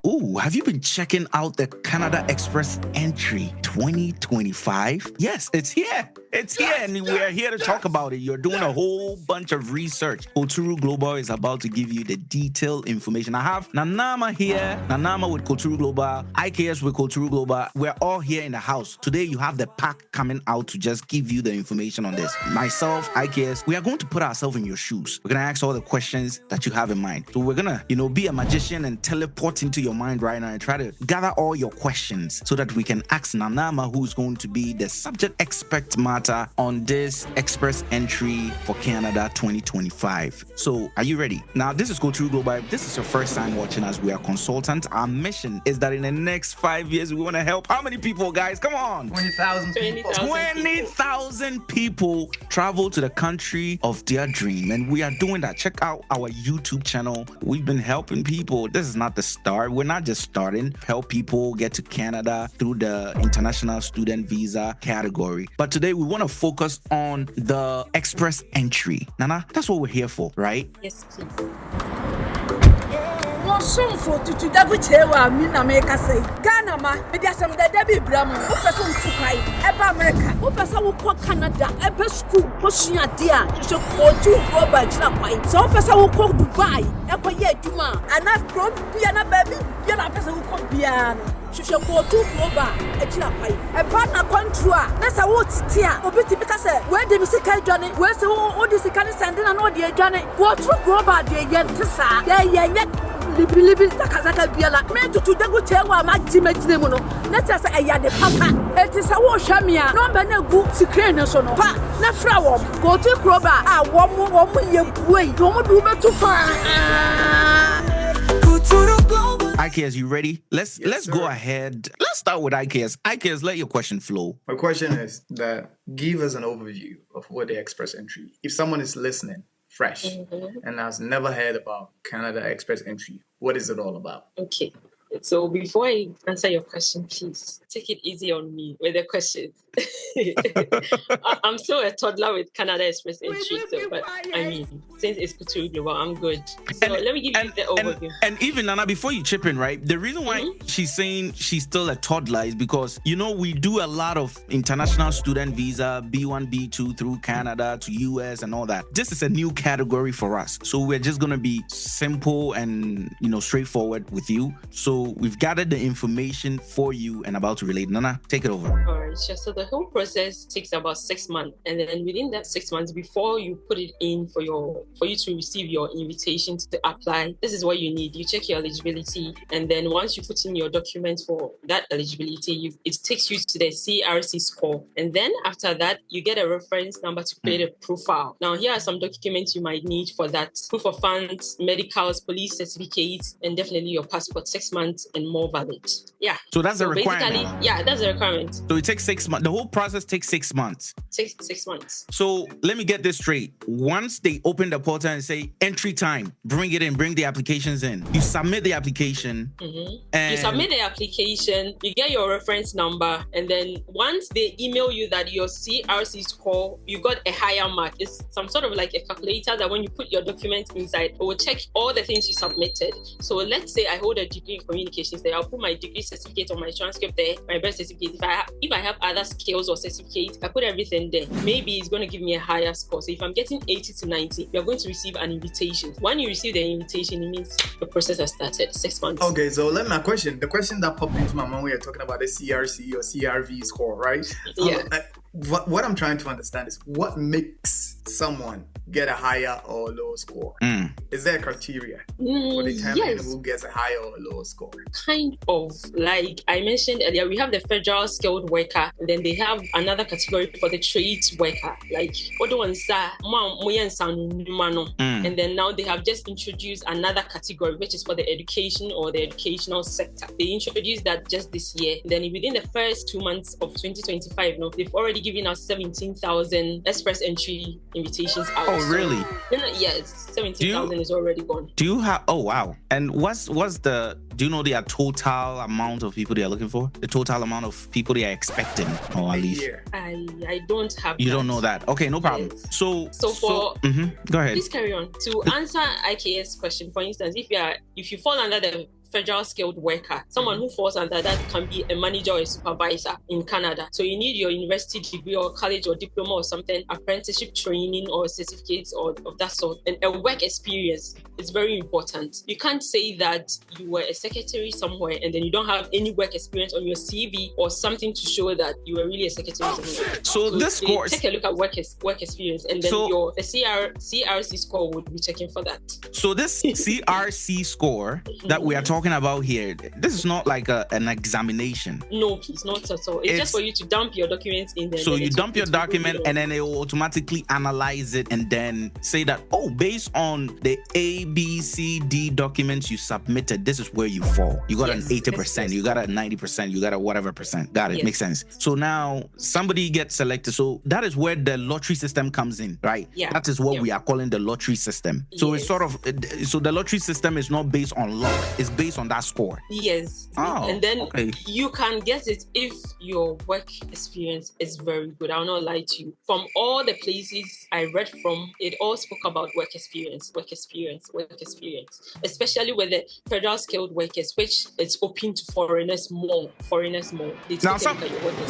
Ooh, have you been checking out the Canada Express Entry 2025? Yes, it's here. It's here, and we're here to talk about it. You're doing a whole bunch of research. Kooturu Global is about to give you the detailed information. I have Nanama here, Nanama with Kooturu Global, IKS with Kooturu Global. We're all here in the house. Today, you have the pack coming out to just give you the information on this. Myself, IKS, we are going to put ourselves in your shoes. We're going to ask all the questions that you have in mind. So we're going to, be a magician and teleport into your mind right now and try to gather all your questions so that we can ask Nanama, who's going to be the subject expert matter on this Express Entry for Canada 2025. So are you ready? Now, this is Kooturu Global. If this is your first time watching us, we are consultants. Our mission is that in the next 5 years, we want to help how many people, guys? Come on. 20,000 people. 20,000 people travel to the country of their dream. And we are doing that. Check out our YouTube channel. We've been helping people. This is not the start. We're not just starting. Help people get to Canada through the international student visa category. But today we want to focus on the Express Entry. Nana, that's what we're here for, right? Yes, please. For to double chair, Mina make us say, Ghana, maybe some Debbie Bram, who person to cry, Eba America, who person will call Canada, Eba school, pushing a dear, to go to Robert Chapway, so person will call Dubai, Eba Yeduma, and not grown piano baby, Yana person who call piano. She shall go to Global, a Chapway, a partner contra, that's a wood tear, or Betty because where the music Johnny, where's the old is the kind of sending an audio Johnny, go to Global, dear Yentissa, there yet. Libi takazaka biala me tutu dago chewa ma jimejine mu no na tya say eya de papa enti say wo hwamia number na gu screen no so no pa na fra wo go to Kroba a wo ye buei wo mo du betu fa IKS, you ready? Let's go ahead. Let's start with IKS. IKS, let your question flow. My question is that give us an overview of what the Express Entry. If someone is listening fresh and has never heard about Canada Express Entry, what is it all about? Okay. So before I answer your question, please take it easy on me with the questions. I'm still a toddler with Canada Express Entry, but I mean, since it's Kooturu Global, I'm good. So let me give you the overview. And even Nana, before you chip in, right? The reason why she's saying she's still a toddler is because we do a lot of international student visa, B1, B2 through Canada to US and all that. This is a new category for us, so we're just gonna be simple and straightforward with you. So we've gathered the information for you and about to relate. Nana, take it over. All right, so the whole process takes about 6 months, and then within that 6 months, before you put it in for you to receive your invitation to apply, this is what you need. You check your eligibility, and then once you put in your documents for that eligibility, it takes you to the CRC score, and then after that, you get a reference number to create a profile. Now, here are some documents you might need for that: proof of funds, medicals, police certificates, and definitely your passport. 6 months and more valid. Yeah. So that's a requirement. Yeah, that's a requirement. So it takes 6 months. The whole process takes 6 months. 6 months. So let me get this straight. Once they open the portal and say entry time, bring it in, bring the applications in. You submit the application. And you submit the application, you get your reference number, and then once they email you that your CRC score, you got a higher mark. It's some sort of like a calculator that when you put your documents inside, it will check all the things you submitted. So let's say I hold a degree in communications there. I'll put my degree certificate on my transcript there, my birth certificate. If I have other skills or certificates, I put everything there. Maybe it's going to give me a higher score. So if I'm getting 80 to 90, you're going to receive an invitation. When you receive the invitation, it means the process has started. 6 months. Okay, so let me the question that popped into my mind when you're talking about the CRC or CRV score, right? Yeah. What I'm trying to understand is what makes someone get a higher or lower score? Is there a criteria for determining who gets a higher or lower score? Kind of. Like I mentioned earlier, we have the federal skilled worker, and then they have another category for the trades worker. Like and then now they have just introduced another category, which is for the education or the educational sector. They introduced that just this year. Then within the first 2 months of 2025, they've already given us 17,000 Express Entry invitations out. Oh, really? Yes, 17,000 is already gone. Do you have? Oh, wow. And what's the? Do you know the total amount of people they are looking for? The total amount of people they are expecting, or at least? I don't have. You don't know that? Okay, no problem. Yes. So go ahead. Please carry on. To answer IKS question, for instance, if you fall under the federal skilled worker. Someone who falls under that can be a manager or a supervisor in Canada. So you need your university degree or college or diploma or something, apprenticeship training or certificates or of that sort, and a work experience. It's very important. You can't say that you were a secretary somewhere and then you don't have any work experience on your CV or something to show that you were really a secretary somewhere. So this course, take a look at work experience, and then the CRC score would be checking for that. So this CRC score that we are talking about here, this is not like an examination. No, please, not at all. It's just for you to dump your documents in there. So you dump your document and then it will automatically analyze it and then say that, oh, based on the A, B, C, D documents you submitted, this is where you fall. You got an 80%, you got a 90%, you got a whatever percent. Got it. Yes. Makes sense. So now somebody gets selected. So that is where the lottery system comes in, right? Yeah. That is what we are calling the lottery system. So it's sort of, so the lottery system is not based on luck, it's based on that score. Yes. Oh, and then okay. you can get it if your work experience is very good. I'll not lie to you. From all the places I read from, it all spoke about work experience, especially with the federal skilled workers, which is open to foreigners more.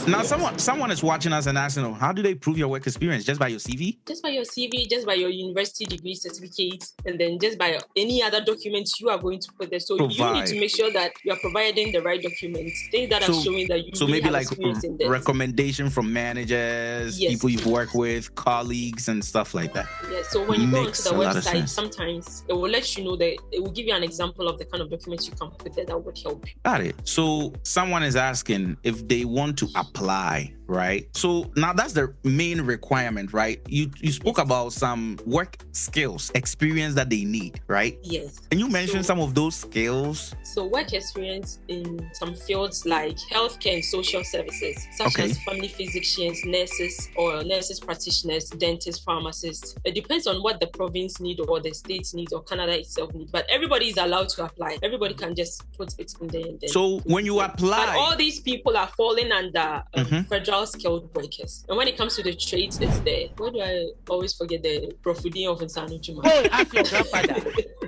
Now someone is watching us and asking, oh, how do they prove your work experience? Just by your CV? Just by your CV, just by your university degree certificate, and then just by any other documents you are going to put there. So you need to make sure that you are providing the right documents, things that are showing that you really have experience in this. Recommendation from managers, people you've worked with, colleagues, and stuff like that. Yeah, so when you go onto the website, sometimes it will let you know that it will give you an example of the kind of documents you can put there that would help you. Got it. So someone is asking if they want to apply, right? So now that's the main requirement, right? You spoke about some work skills, experience that they need, right? Yes. Can you mention some of those skills? So work experience in some fields like healthcare and social services, such as family physicians, nurses or nurses practitioners, dentists, pharmacists. It depends on what the province needs or the state needs or Canada itself needs. But everybody is allowed to apply. Everybody can just put it in there and then. So when you apply, but all these people are falling under federal skilled workers. And when it comes to the trades, it's there. Why do I always forget the Profudin of Insanu Juma? Oh, ask your grandfather.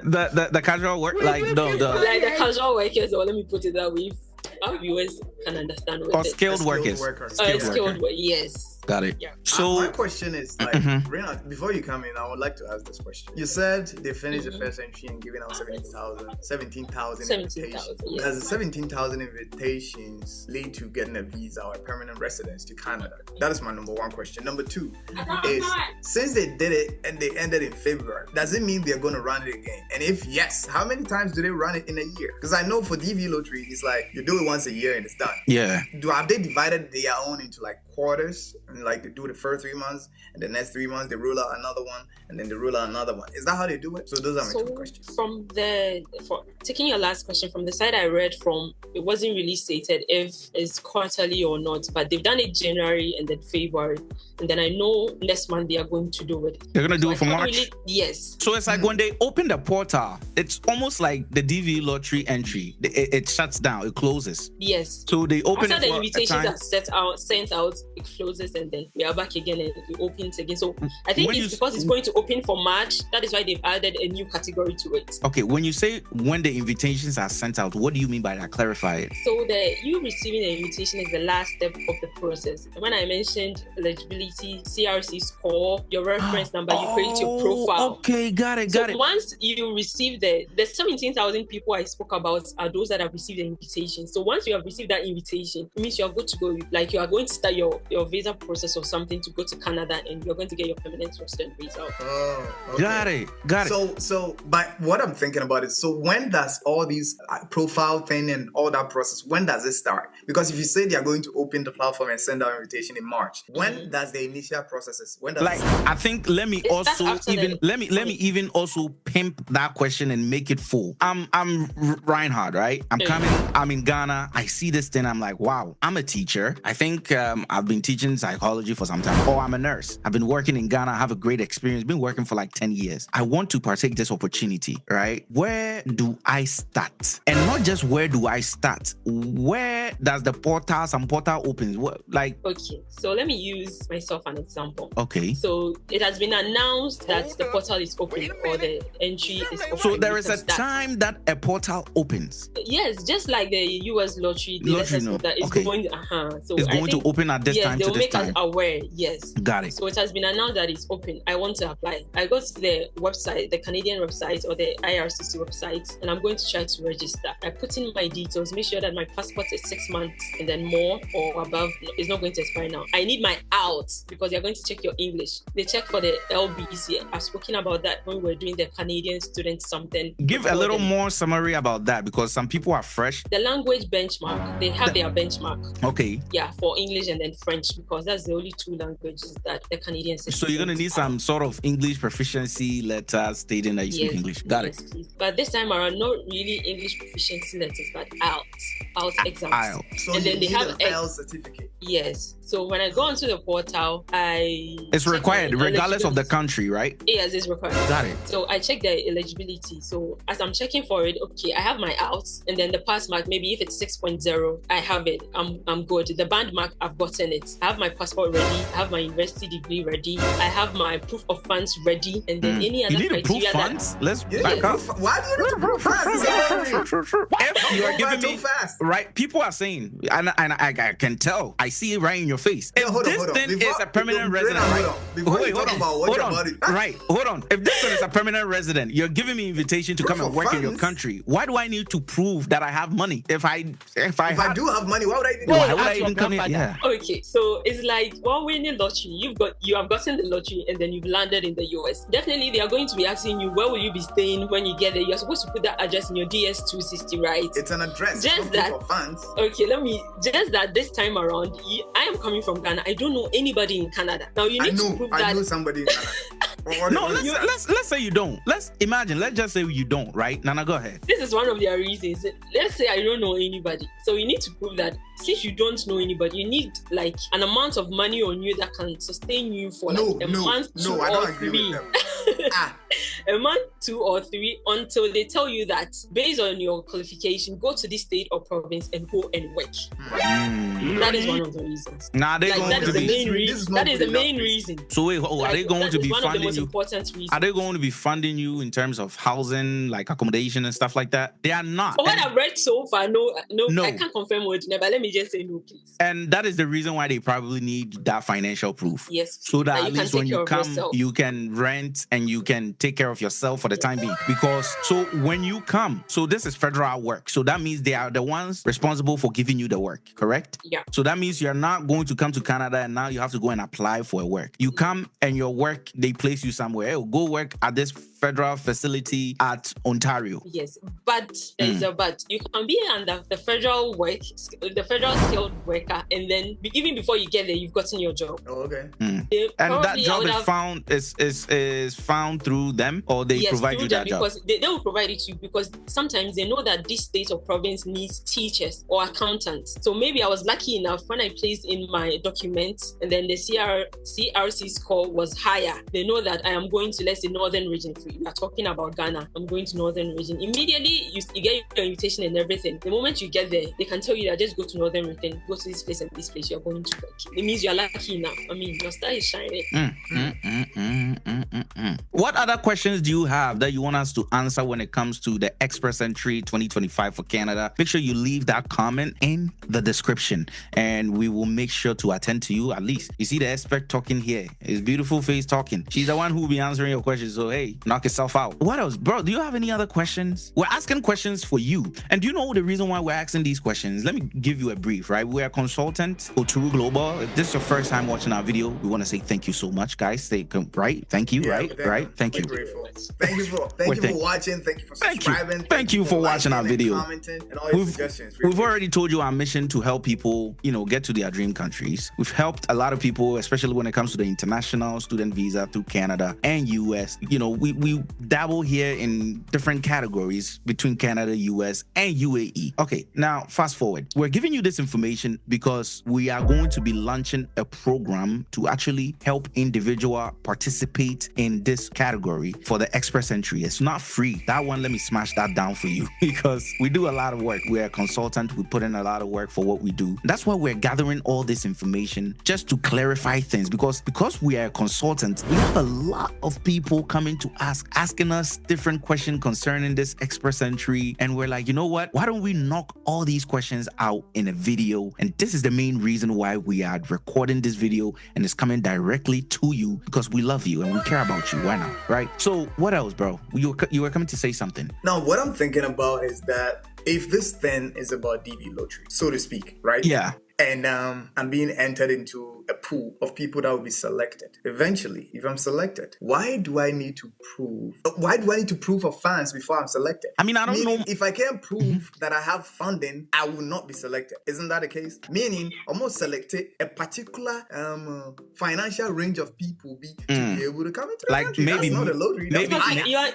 the casual work, like the casual workers, or let me put it that way. Our viewers can understand what skilled workers. Skilled workers, yes. Got it. Yeah. So my question is, like, Rena, before you come in, I would like to ask this question. You said they finished the first entry and giving out 17,000 invitations. Yes. Does the 17,000 invitations lead to getting a visa or a permanent residence to Canada? That is my number one question. Number two is, since they did it and they ended in February, does it mean they're going to run it again? And if yes, how many times do they run it in a year? Because I know for DV Lottery, it's like you do it once a year and it's done. Yeah. Have they divided their own into like quarters, and like they do the first 3 months and the next 3 months they roll out another one and then they roll out another one? Is that how they do it? So those are my two questions. For taking your last question, from the side I read from, it wasn't really stated if it's quarterly or not, but they've done it January and then February, and then I know next month they are going to do it. They're going to do it for March? Yes. So it's like when they open the portal, it's almost like the DV Lottery entry. It shuts down, it closes. Yes. So they open after it the invitations are sent out, it closes and then we are back again and it opens again. So I think it's because it's going to open for March. That is why they've added a new category to it. Okay, when you say when the invitations are sent out, what do you mean by that? Clarify it. So you receiving an invitation is the last step of the process. When I mentioned eligibility, CRC score, your reference number, you create your profile. Okay, got it. Once you receive the 17,000 people I spoke about are those that have received the invitation. So once you have received that invitation, it means you are good to go. Like you are going to start your visa process or something to go to Canada, and you're going to get your permanent resident visa. Oh, okay. Got it. So, but what I'm thinking about is, so when does all these profile thing and all that process, when does it start? Because if you say they are going to open the platform and send out invitation in March, when does the initial processes? When does I think let me even also pimp that question and make it full. I'm Reinhard, right? I'm in Ghana. I see this thing. I'm like, wow, I'm a teacher. I think I've been teaching psychology for some time, or I'm a nurse. I've been working in Ghana. I have a great experience. Been working for like 10 years. I want to partake this opportunity, right? Where do I start? And not just where do I start? Where does the portal, some portal opens? What, like? Okay, so let me use myself an example. Okay. So it has been announced that the portal is open or the entry is open. So there is a start. time that a portal opens. Yes, just like the US lottery, they let us know that it's Okay. going. So It's I going to think, open at this yes, time to they'll this make time. us aware. Yes. Got it. So it has been announced that it's open. I want to apply. I go to the website, the Canadian website or the IRCC website, and I'm going to try to register. I put in my details, make sure that my passport is 6 months and then more or above. It's not going to expire now. I need my outs because they're going to check your English. They check for the LBC. I've spoken about that when we were doing the Canadian student something. Give a little more summary about that because some people are fresh. The language benchmark, they have their benchmark. Okay. Yeah, for English and then French because that's the only 2 languages that the Canadian So you're going to need some sort of English proficiency letter stating that you speak English. Got it. Please. But this time around, not really English proficiency letters, but IELTS exams. IELTS. So and then they have an IELTS certificate. Yes. So when I go onto the portal, it's required regardless of the country, right? Yes, it's required. Got it. So I check the eligibility. So as I'm checking for it, okay, I have my outs, and then the pass mark. Maybe if it's 6.0, I have it. I'm good. The band mark, I've gotten it. I have my passport ready. I have my university degree ready. I have my proof of funds ready, and then any other you need criteria proof funds? Let's back up. Why do you need to prove fast? If you are giving me fast. right, people are saying, and I can tell. I see it right in your face. If hold on, this hold on. thing Before- is a permanent before- resident, hold right? on. Before you talk about what hold your on. body- Right, hold on. If this one is a permanent resident, you're giving me invitation to come Proof and of work in your funds? country. Why do I need to prove that I have money? If I If I do have money, why would I need why to? would I even come here? Yeah. Okay, so it's like while winning lottery, you have gotten the lottery and then you've landed in the US. Definitely they are going to be asking you where will you be staying when you get there. You're supposed to put that address in your DS-260, right? It's an address. Just not that- proof of funds. Okay, just that this time around, I am coming from Ghana. I don't know anybody in Canada. Now you need to prove I that. know somebody in Canada. No, let's say you don't. Let's just say you don't, right? Nana, go ahead. This is one of their reasons. Let's say I don't know anybody. So you need to prove that since you don't know anybody, you need like an amount of money on you that can sustain you for like a month, 2 I or don't agree 3. with them. A month, 2 or 3 until they tell you that based on your qualification, go to this state or province and go and work. That is one of the reasons. Nah, they Like, going that to is the be. main This reason. is not That is the good main enough. reason. So wait, are they going That to is be one of the funding most you? important reasons. Are they going to be funding you in terms of housing, like accommodation and stuff like that? They are not. For what And- I've read so far, no, No. I can't confirm what, but let me just say no, please. And that is the reason why they probably need that financial proof. Yes. So that you at can least take when care you of come, yourself. you can rent and you can take care of yourself for the time being. Because so when you come, so this is federal work. So that means they are the ones responsible for giving you the work, correct? Yeah. So that means you're not going to come to Canada and now you have to go and apply for a work. You come and your work, they place you somewhere. Oh, go work at this federal facility at Ontario. Yes, but there is a but. You can be under the federal skilled worker, and then even before you get there, you've gotten your job. Oh, okay. And that Probably I job would is have- found is found through them, or they Yes, provide through you them that job. because they will provide it to you because sometimes they know that this state or province needs teachers or accountants. So maybe I was lucky enough when I placed in my documents and then the CRC score was higher. They know that I am going to, let's say, Northern Region. So you are talking about Ghana. I'm going to Northern Region. Immediately you get your invitation and everything. The moment you get there, they can tell you that just go to Northern Region, go to this place and this place. You're going to work. It means you're lucky enough. I mean, your star is shining. What other questions do you have that you want us to answer when it comes to the Express Entry 2025 for Canada? Make sure you leave that comment in the description and we will make sure to attend to you at least. You see the expert talking here. His beautiful face talking. She's the one who will be answering your questions. So, hey, knock yourself out. What else? Bro, do you have any other questions? We're asking questions for you. And do you know the reason why we're asking these questions? Let me give you a brief, right? We're a consultant, Kooturu Global. If this is your first time watching our video, we want to say thank you so much, guys. Right? Thank you, right? Thank you. We're grateful. Thank you for watching. Thank you for subscribing. Thank you for watching our video. Commenting and all your suggestions. We've already told you our mission to help people, get to their dream countries. We've helped a lot of people, especially when it comes to the international student visa through Canada and US. We we dabble here in different categories between Canada, US, and UAE. Okay, now fast forward. We're giving you this information because we are going to be launching a program to actually help individual participate in this category for the express entry. It's not free. That one, let me smash that down for you because we do a lot of work. We're a consultant. We put in a lot of work for what we do. That's why we're gathering all this information just to clarify things because we are a consultant. We have a lot of people coming to asking us different questions concerning this express entry. And we're like, you know what? Why don't we knock all these questions out in a video? And this is the main reason why we are recording this video and it's coming directly to you because we love you and we care about you. Why not? Right? So what else, bro? You were coming to say something. Now, what I'm thinking about is that if this thing is about DV lottery, so to speak, right? Yeah. And I'm being entered into a pool of people that will be selected. Eventually, if I'm selected, why do I need to prove for funds before I'm selected? I mean, I don't know. If I can't prove that I have funding, I will not be selected. Isn't that the case? Meaning, almost selected a particular financial range of people to be able to come into the country. Maybe that's not a lottery. Maybe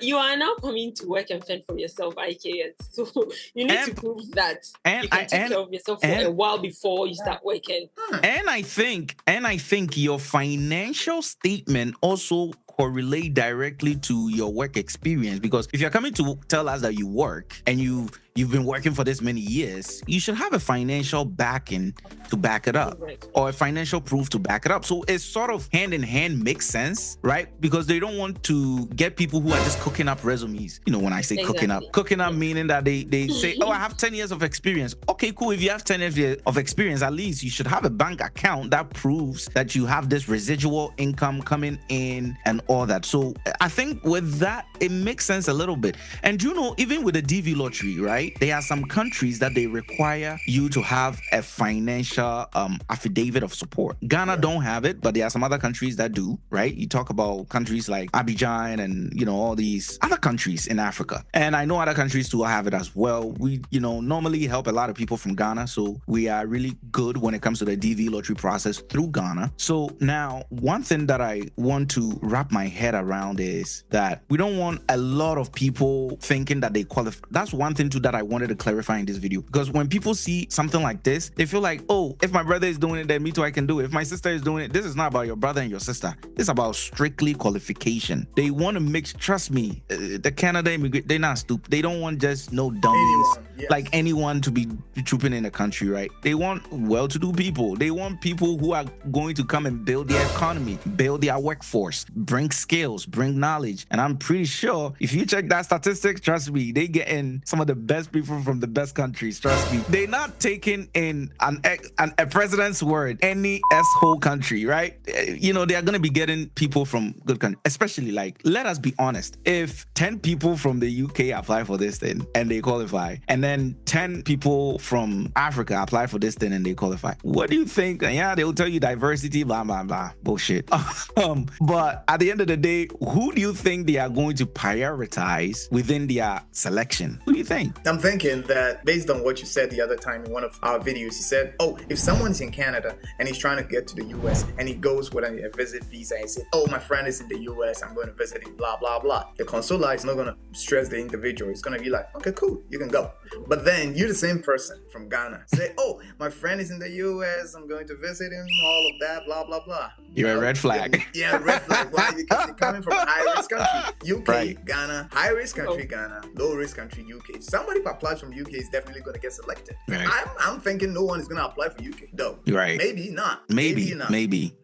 you are now coming to work and fend for yourself, IKS. So you need to prove that you can take care of yourself for a while before you start working. And I think your financial statement also correlate directly to your work experience because if you're coming to tell us that you work and you've been working for this many years, you should have a financial backing to back it up or a financial proof to back it up. So it's sort of hand in hand makes sense, right? Because they don't want to get people who are just cooking up resumes. You know, when I say cooking up meaning that they say, oh, I have 10 years of experience. Okay, cool. If you have 10 years of experience, at least you should have a bank account that proves that you have this residual income coming in and all that. So I think with that, it makes sense a little bit. And you know, even with the DV lottery, right? There are some countries that they require you to have a financial affidavit of support. Ghana don't have it, but there are some other countries that do, right? You talk about countries like Abidjan and, you know, all these other countries in Africa. And I know other countries too have it as well. We, you know, normally help a lot of people from Ghana. So we are really good when it comes to the DV lottery process through Ghana. So now one thing that I want to wrap my head around is that we don't want a lot of people thinking that they qualify. That's one thing too that I wanted to clarify in this video, because when people see something like this, they feel like, oh, if my brother is doing it, then me too, I can do it. If my sister is doing it, this is not about your brother and your sister. This is about strictly qualification. They want to make, trust me, the Canada immigrant, they're not stupid. They don't want just no dummies, like anyone to be trooping in the country, right? They want well-to-do people. They want people who are going to come and build their economy, build their workforce, bring skills, bring knowledge. And I'm pretty sure if you check that statistics, trust me, they get in some of the best people from the best countries. Trust me, they're not taking in a president's word any whole country, right? You know, they are going to be getting people from good countries, especially like, let us be honest, if 10 people from the UK apply for this thing and they qualify, and then 10 people from Africa apply for this thing and they qualify, what do you think? Yeah, they'll tell you diversity, blah blah blah, bullshit. But at the end of the day, who do you think they are going to prioritize within their selection? Who do you think? I'm thinking that based on what you said the other time in one of our videos, you said, oh, if someone's in Canada and he's trying to get to the US and he goes with a visit visa and he says, oh, my friend is in the US, I'm going to visit him, blah, blah, blah. The consular is not going to stress the individual. It's going to be like, okay, cool, you can go. But then you're the same person from Ghana. Say, oh, my friend is in the US, I'm going to visit him, all of that, blah, blah, blah. You're a red flag. Yeah, red flag. Why? Because you're coming from a high-risk country. UK, right. Ghana, high-risk country, Ghana, low-risk country, UK. Somebody who applies from UK is definitely going to get selected. Right. I'm thinking no one is going to apply for UK, though. Right. Maybe not. Maybe not.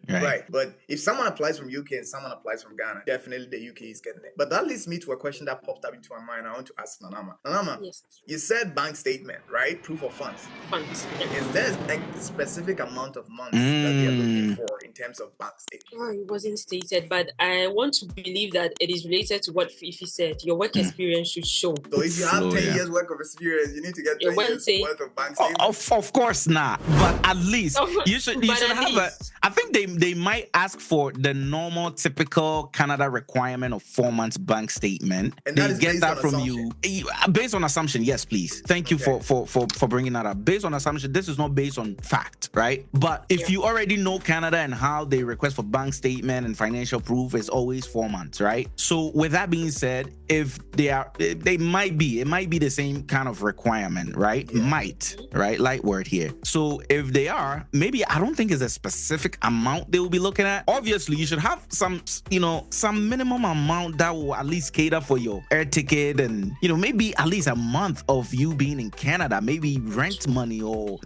Right. But if someone applies from UK and someone applies from Ghana, definitely the UK is getting it. But that leads me to a question that popped up into my mind. I want to ask Nanama. Nanama, yes. You said bank statement, right? Proof of funds. Funds. Is there a specific amount of months that they are looking for in terms of bank statement? Oh, it wasn't stated, but I want to believe that it is related to what Fifi said. Your work experience should show. So if you have 10 years worth of experience, you need to get 10 years worth of bank statement. Of course not. But at least you should have a. I think they they might ask for the normal, typical Canada requirement of 4 months bank statement. And they that is get based that on from assumption. you based on assumption. Yes, please. Thank you Okay. for bringing that up. Based on assumption, this is not based on fact, right? But if you already know Canada and how they request for bank statement and financial proof is always 4 months, right? So with that being said, if it might be the same kind of requirement, right? Yeah. Might, right? Light word here. So if they are, maybe I don't think it's a specific amount they will be looking at. Obviously, you should have some minimum amount that will at least cater for your air ticket and, maybe at least a month of you being in Canada, maybe rent money or,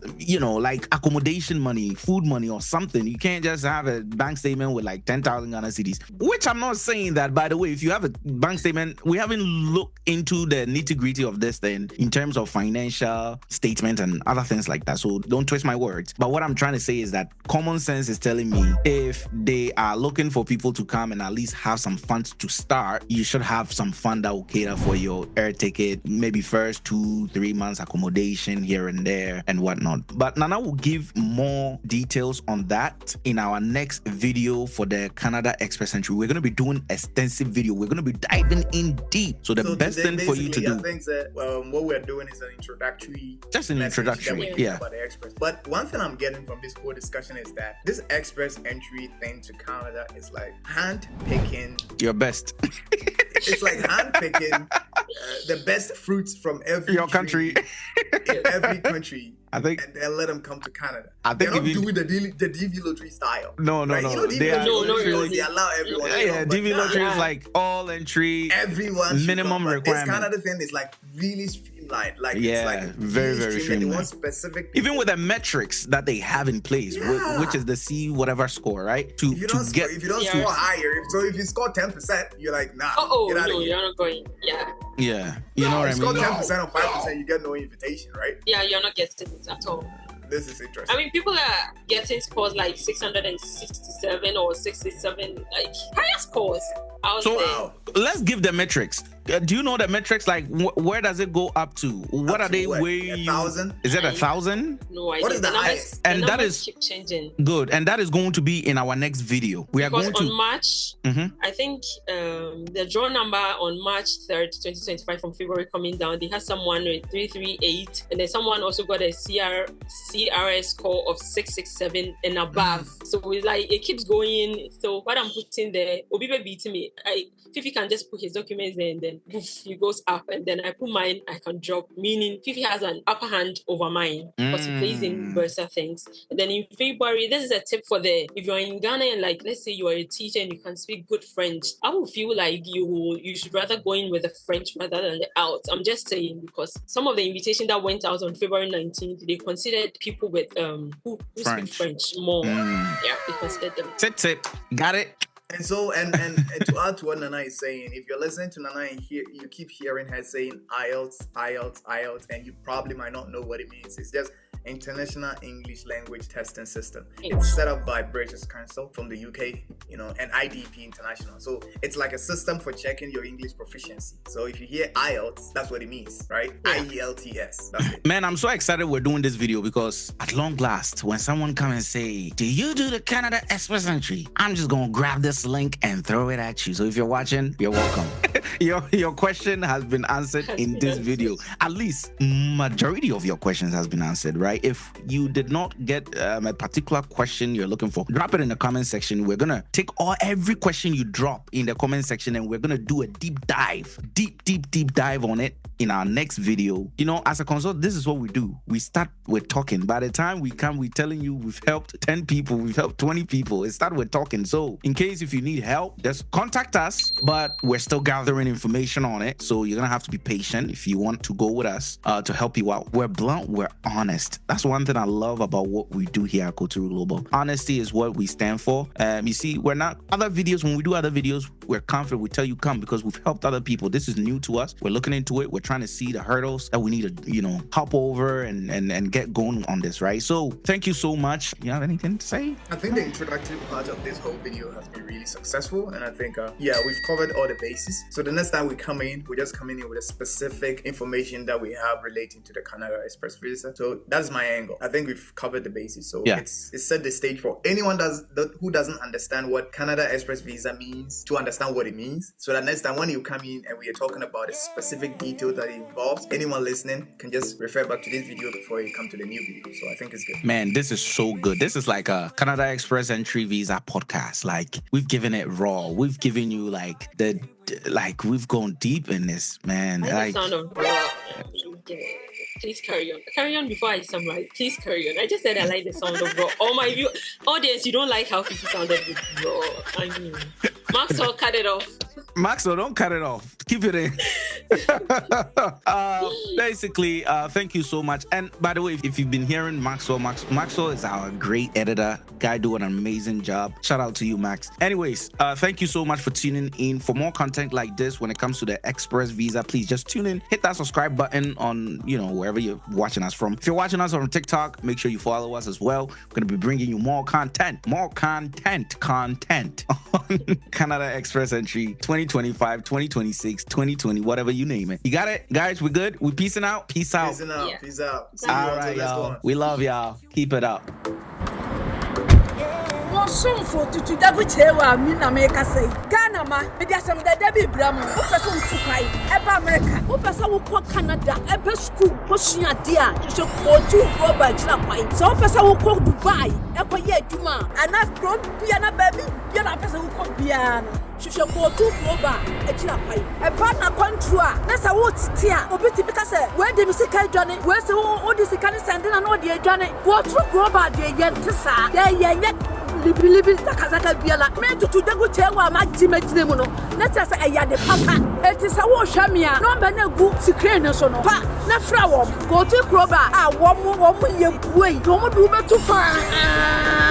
like accommodation money, food money or something. You can't just have a bank statement with like 10,000 Ghana cedis, which I'm not saying that, by the way. If you have a bank statement, we haven't looked into the nitty-gritty of this thing in terms of financial statement and other things like that. So don't twist my words. But what I'm trying to say is that common sense is telling me if they are looking for people to come and at least have some funds to start, you should have some fund that will cater for your air ticket, maybe first 2-3 months accommodation here and there and whatnot. But Nana will give more details on that in our next video for the Canada Express entry. We're going to be doing extensive video. We're going to be diving in deep. So the best thing for you to do, I think that what we're doing is an introductory, just an introductory, about the Express. But one thing I'm getting from this whole discussion is that this Express entry thing to Canada is like hand picking your best. It's like hand picking the best fruits from your country, in every country. I think, and then let them come to Canada. I think they're not doing the DV lottery style. No. Right? They allow everyone. DV lottery is like all entry, everyone minimum requirement. This Canada thing is like really streamlined. Like it's like very streamlined. They want specific people. Even with the metrics that they have in place, which is the C whatever score, right? If you don't score higher, if you score 10%, you're like, nah. You're not going. Yeah, you know what I mean. Score 10% or 5%, you get no invitation, right? Yeah, you're not getting it at all. This is interesting. I mean, people are getting scores like 667 or 67, like higher scores out there. Let's give the metrics. Do you know the metrics? Like, where does it go up to? What are they? 1,000? Is it 1,000? No idea. What is the highest? And that is keep changing. Good. And that is going to be in our next video. We are going to on March. I think the draw number on March 3rd, 2025 from February coming down. They have someone with 338, and then someone also got a CRS score of 667 and above. So it's like it keeps going. So what I'm putting there, Obibe beating me. Fifi can just put his documents there and then he goes up, and then I put mine, I can drop, meaning Fifi has an upper hand over mine because he plays in Bursa things. And then in February, this is a tip for if you're in Ghana and like, let's say you are a teacher and you can speak good French, I will feel like you should rather go in with the French rather than the out. I'm just saying, because some of the invitation that went out on February 19th, they considered people with who speak French more. Yeah, they considered them. Tip. Got it. And so, and to add to what Nana is saying, if you're listening to Nana and you keep hearing her saying IELTS, and you probably might not know what it means. It's just International English Language Testing System. It's set up by British Council from the UK, and IDP International. So it's like a system for checking your English proficiency. So if you hear IELTS, that's what it means, right? IELTS. That's it. Man, I'm so excited we're doing this video because at long last, when someone come and say, do you do the Canada Express entry? I'm just going to grab this link and throw it at you. So if you're watching, you're welcome. Your question has been answered in this video. At least majority of your questions has been answered, right? If you did not get a particular question you're looking for, drop it in the comment section. We're gonna take every question you drop in the comment section, and we're gonna do a deep dive on it in our next video. As a consult, this is what we do. We start with talking. By the time we come, we're telling you we've helped 10 people, we've helped 20 people. It started with talking. So in case if you need help, just contact us, but we're still gathering information on it. So you're gonna have to be patient if you want to go with us to help you out. We're blunt, we're honest. That's one thing I love about what we do here at Kooturu Global. Honesty is what we stand for. You see, we're not other videos. When we do other videos, we're confident. We tell you come because we've helped other people. This is new to us. We're looking into it. We're trying to see the hurdles that we need to, hop over and get going on this, right? So thank you so much. You have anything to say? I think the introductory part of this whole video has been really successful, and I think we've covered all the bases. So the next time we come in, we're just coming in with a specific information that we have relating to the Canada Express visa. So that's my my angle. I think we've covered the basis. So Yeah. it's set the stage for anyone who doesn't understand what Canada Express visa means to understand what it means. So that next time when you come in and we are talking about a specific detail that it involves, anyone listening can just refer back to this video before you come to the new video. So I think it's good. Man, this is so good. This is like a Canada Express entry visa podcast. Like, we've given it raw. We've given you we've gone deep in this, man. I like Like, the sound of raw. Please carry on. Carry on before I summarize. Please carry on. I just said I like the sound of raw. All my audience, you don't like how Fifi sounded with raw. I mean, Maxwell, cut it off. Maxwell, don't cut it off. Keep it in. Basically, thank you so much. And by the way, if you've been hearing Maxwell is our great editor. Guy do an amazing job. Shout out to you, Max. Anyways, thank you so much for tuning in. For more content like this, when it comes to the Express visa, please just tune in. Hit that subscribe button on, wherever you're watching us from. If you're watching us on TikTok, make sure you follow us as well. We're going to be bringing you more content on Canada Express entry 2025, 2026, 2020, whatever you name it. You got it? Guys, we're good? We peacing out? Peace out. Peace out. Yeah. Peace out. See you All until right, next y'all. one. We love y'all. Keep it up. Somfo tutu dagu chewa mi na me kase Ghana ma me dia sam da bi bram o pese ntukai e ba America o pese wo ko Canada e be school ko sua dia so Kooturu global jira kwai so pese wo ko Dubai e ko ye adwuma ana pro bia na ba bia na pese wo ko bia no hwehwe Kooturu global e jira kwai e ba na control na sa wo titi a obi ti bi kase we de mi sika adwane we se wo di sika ne sende na no de adwane Kooturu global de ye ntisa ye libi takazaka biala me tutu dagu chewa ma jimejine mu no na tse se eya de papa eti se wo hwamia number na gu screen no so no pa na fra wo Kooturu global a wo mu ye buei wo mu du betu fa